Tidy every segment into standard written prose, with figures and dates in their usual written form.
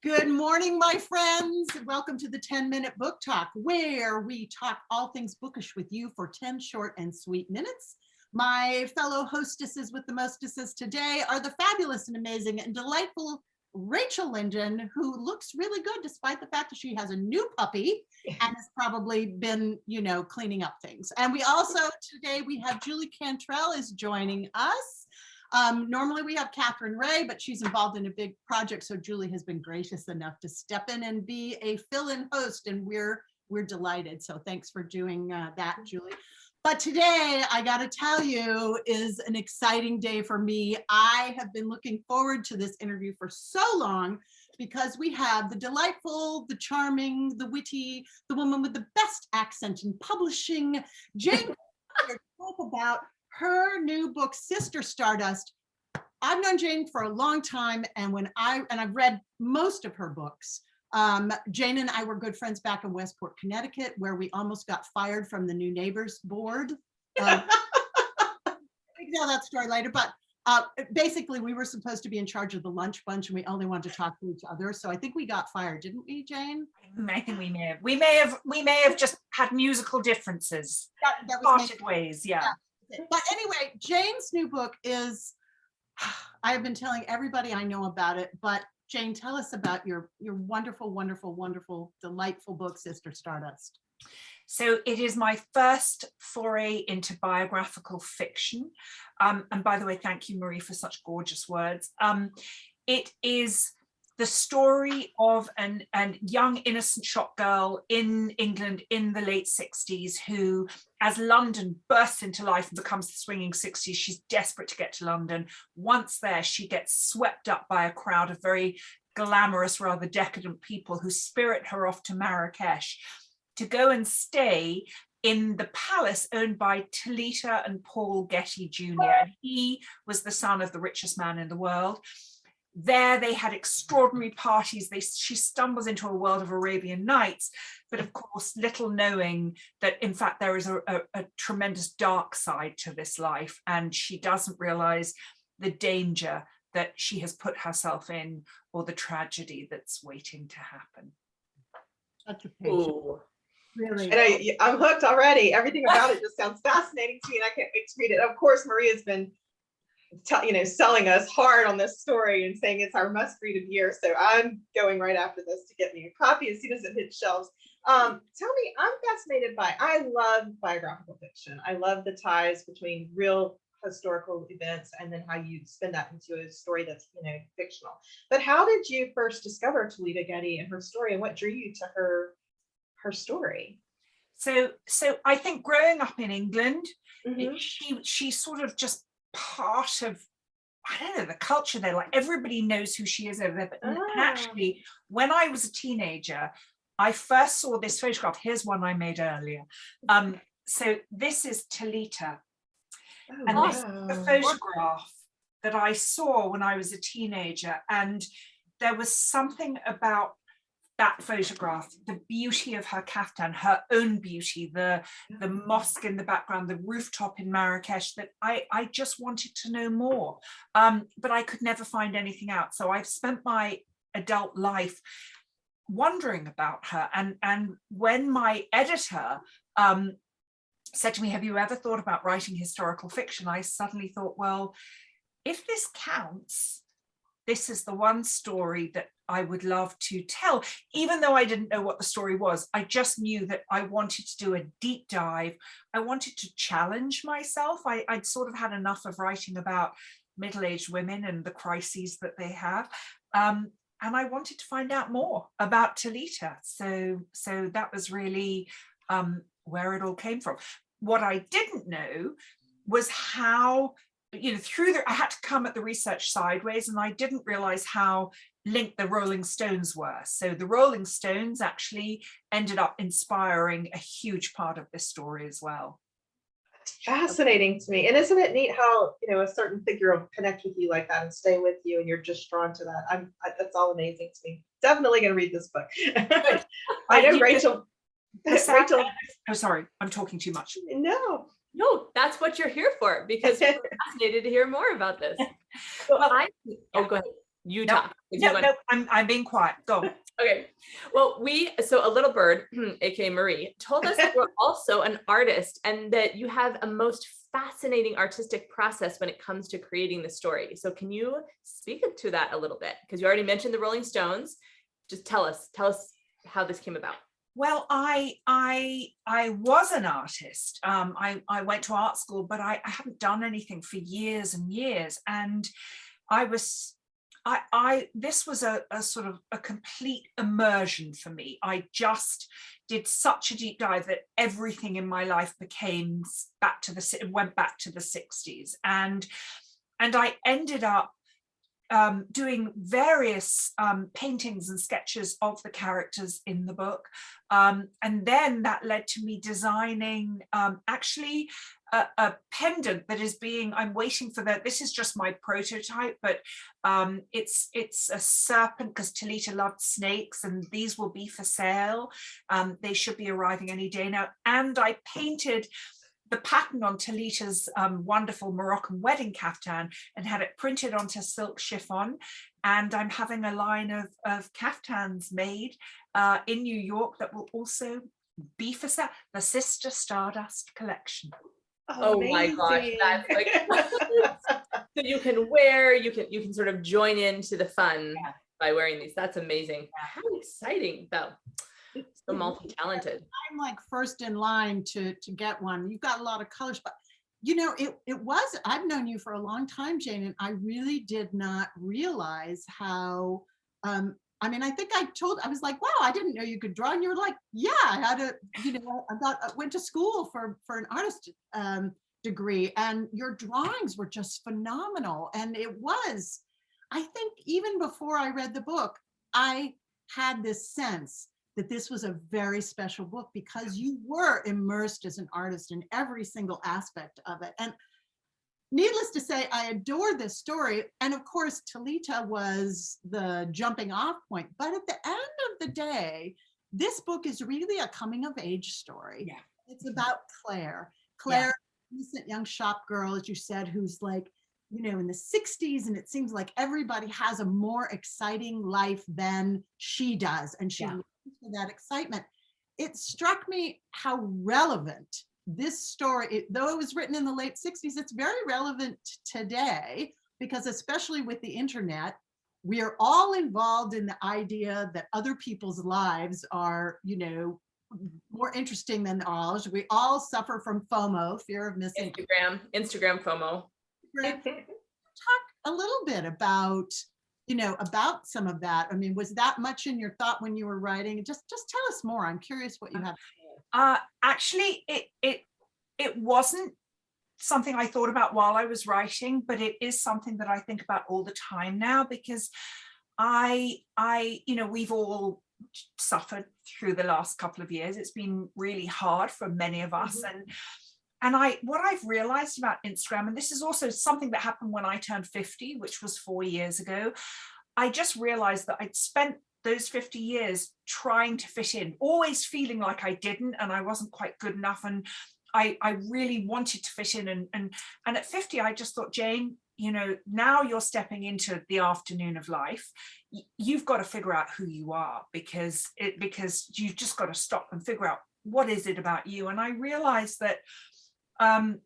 Good morning, my friends. Welcome to the 10-Minute Book Talk, where we talk all things bookish with you for 10 short and sweet minutes. My fellow hostesses with the mostesses today are the fabulous and amazing and delightful Rachel Linden, who looks really good despite the fact that she has a new puppy and has probably been, cleaning up things. And we also, today we have Julie Cantrell is joining us. Normally we have Katherine Reay, but she's involved in a big project, so Julie has been gracious enough to step in and be a fill-in host, and we're delighted. So thanks for doing that, Julie. But today, I got to tell you, is an exciting day for me. I have been looking forward to this interview for so long because we have the delightful, the charming, the witty, the woman with the best accent in publishing, Jane, to talk about her new book, Sister Stardust. I've known Jane for a long time, and I've read most of her books. Jane and I were good friends back in Westport, Connecticut, where we almost got fired from the New Neighbors board. We can tell that story later, but basically we were supposed to be in charge of the lunch bunch, and we only wanted to talk to each other. So I think we got fired, didn't we, Jane? I think we may have just had musical differences. That was parted ways, yeah. But anyway, Jane's new book is, I've been telling everybody I know about it, but Jane, tell us about your wonderful, wonderful, wonderful, delightful book, Sister Stardust. So it is my first foray into biographical fiction. And by the way, thank you, Marie, for such gorgeous words. It is the story of an young innocent shop girl in England in the late 60s who, as London bursts into life and becomes the swinging 60s, she's desperate to get to London. Once there, she gets swept up by a crowd of very glamorous, rather decadent people who spirit her off to Marrakesh to go and stay in the palace owned by Talitha and Paul Getty Jr. And he was the son of the richest man in the world. There they had extraordinary parties. She stumbles into a world of Arabian Nights, but of course, little knowing that in fact there is a tremendous dark side to this life, and she doesn't realize the danger that she has put herself in or the tragedy that's waiting to happen. Such a patient. Really? And I'm hooked already. Everything about it just sounds fascinating to me, and I can't wait to read it. Of course, Maria's been selling us hard on this story and saying it's our must read of the year. So I'm going right after this to get me a copy as soon as it hits shelves. Tell me, I'm fascinated I love biographical fiction. I love the ties between real historical events and then how you spin that into a story that's, fictional. But how did you first discover Talitha Getty and her story, and what drew you to her story? So I think growing up in England, Mm-hmm. she sort of just part of, I don't know, the culture there. Like everybody knows who she is over there. But and actually, when I was a teenager, I first saw this photograph. Here's one I made earlier. So this is Talitha. And this is a photograph that I saw when I was a teenager. And there was something about that photograph, the beauty of her caftan, her own beauty, the mosque in the background, the rooftop in Marrakesh, that I just wanted to know more, but I could never find anything out. So I've spent my adult life wondering about her. And when my editor said to me, have you ever thought about writing historical fiction? I suddenly thought, well, if this counts, this is the one story that I would love to tell, even though I didn't know what the story was. I just knew that I wanted to do a deep dive. I wanted to challenge myself. I'd sort of had enough of writing about middle-aged women and the crises that they have. And I wanted to find out more about Talitha. So that was really where it all came from. What I didn't know was how, I had to come at the research sideways, and I didn't realize how linked the Rolling Stones were. So the Rolling Stones actually ended up inspiring a huge part of this story as well. It's fascinating to me. And isn't it neat how, a certain figure will connect with you like that and stay with you, and you're just drawn to that. That's all amazing to me. Definitely going to read this book. I know Rachel. Rachel. Oh, sorry, I'm talking too much. No, that's what you're here for, because we're fascinated to hear more about this. Well, go ahead. You No, talk. If you no, want- no, I'm being quiet. Go. Okay. Well, so a little bird, aka Marie, told us that you're also an artist and that you have a most fascinating artistic process when it comes to creating the story. So can you speak to that a little bit? Because you already mentioned the Rolling Stones. Just tell us how this came about. Well, I was an artist. I went to art school, but I haven't done anything for years and years. And this was a sort of a complete immersion for me. I just did such a deep dive that everything in my life went back to the 60s. And I ended up doing various paintings and sketches of the characters in the book. And then that led to me designing actually a pendant that is I'm waiting for this is just my prototype, but it's a serpent because Talitha loved snakes, and these will be for sale. They should be arriving any day now. And I painted the pattern on Talitha's wonderful Moroccan wedding caftan and had it printed onto silk chiffon. And I'm having a line of caftans made in New York that will also be for sale. The Sister Stardust collection. Oh my gosh, that's like so you can wear, you can sort of join into the fun by wearing these. That's amazing. How exciting though. So multi-talented. I'm like first in line to get one. You've got a lot of colors, but you know, I've known you for a long time, Jane, and I really did not realize how, I mean, I think I was like, wow, I didn't know you could draw. And you were like, yeah, I had I went to school for an artist degree, and your drawings were just phenomenal. And I think even before I read the book, I had this sense that this was a very special book because you were immersed as an artist in every single aspect of it. And needless to say, I adore this story. And of course, Talitha was the jumping off point. But at the end of the day, this book is really a coming of age story. Yeah. It's about Claire. Claire, innocent young shop girl, as you said, who's like, you know, in the 60s, and it seems like everybody has a more exciting life than she does. And she lives for that excitement. It struck me how relevant this story, though it was written in the late 60s, it's very relevant today, because especially with the internet, we are all involved in the idea that other people's lives are, you know, more interesting than ours. We all suffer from FOMO, fear of missing. Instagram FOMO. Talk a little bit about, you know, about some of that. I mean, was that much in your thought when you were writing? Just tell us more. I'm curious what you have to say. Actually, it wasn't something I thought about while I was writing, but it is something that I think about all the time now, because I you know, we've all suffered through the last couple of years. It's been really hard for many of us. And what I've realized about Instagram, and this is also something that happened when I turned 50, which was 4 years ago, I just realized that I'd spent those 50 years trying to fit in, always feeling like I didn't, and I wasn't quite good enough. And I really wanted to fit in. And at 50, I just thought, Jane, you know, now you're stepping into the afternoon of life. You've got to figure out who you are, because you've just got to stop and figure out what is it about you. And I realized that I'm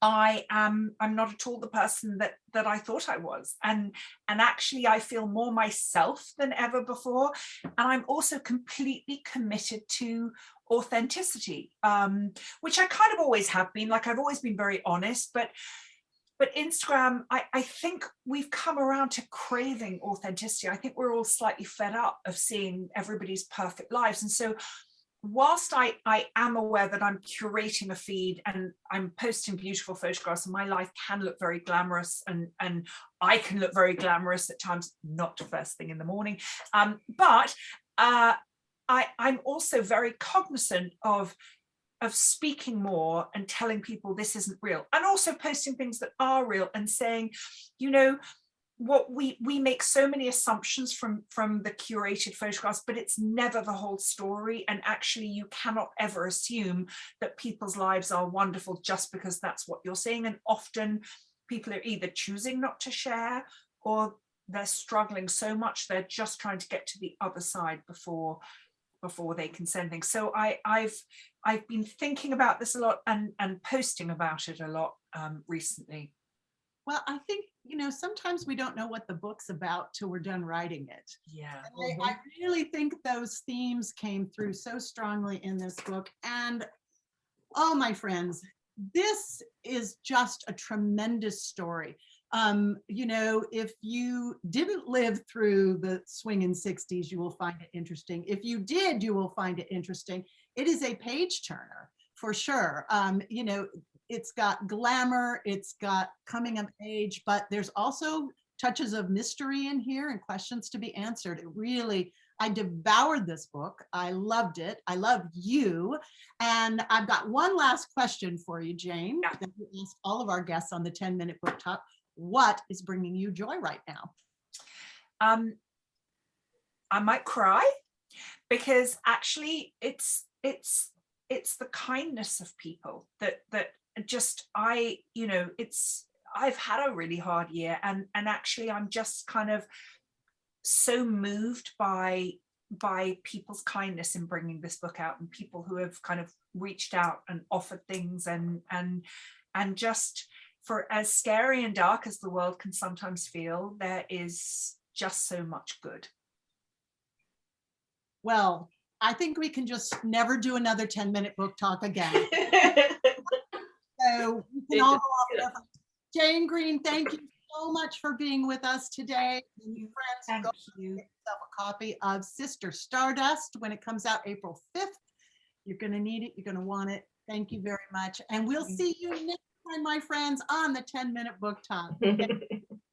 not at all the person that I thought I was, and actually I feel more myself than ever before. And I'm also completely committed to authenticity, which I kind of always have been. Like, I've always been very honest, but Instagram, I think we've come around to craving authenticity. I think we're all slightly fed up of seeing everybody's perfect lives. And so whilst I am aware that I'm curating a feed and I'm posting beautiful photographs, and my life can look very glamorous, and I can look very glamorous at times, not first thing in the morning, but I'm also very cognizant of speaking more and telling people this isn't real, and also posting things that are real and saying, you know, what we make so many assumptions from the curated photographs, but it's never the whole story. And actually, you cannot ever assume that people's lives are wonderful just because that's what you're seeing. And often people are either choosing not to share, or they're struggling so much, they're just trying to get to the other side before they can send things. So I've been thinking about this a lot and posting about it a lot recently. Well, I think, sometimes we don't know what the book's about till we're done writing it. Yeah. And I really think those themes came through so strongly in this book. And oh, my friends, this is just a tremendous story. If you didn't live through the swinging 60s, you will find it interesting. If you did, you will find it interesting. It is a page turner for sure. It's got glamour, it's got coming of age, but there's also touches of mystery in here and questions to be answered. I devoured this book. I loved it. I love you. And I've got one last question for you, Jane, that we ask all of our guests on the 10-minute book talk. What is bringing you joy right now? I might cry, because actually it's the kindness of people that just I've had a really hard year, and actually I'm just kind of so moved by people's kindness in bringing this book out, and people who have kind of reached out and offered things, and just, for as scary and dark as the world can sometimes feel, there is just so much good. Well, I think we can just never do another 10-minute book talk again. So we can all go off there. Jane Green, thank you so much for being with us today. And you friends, go get yourself a copy of Sister Stardust when it comes out April 5th. You're going to need it. You're going to want it. Thank you very much. And we'll see you next time, my friends, on the 10-minute book talk.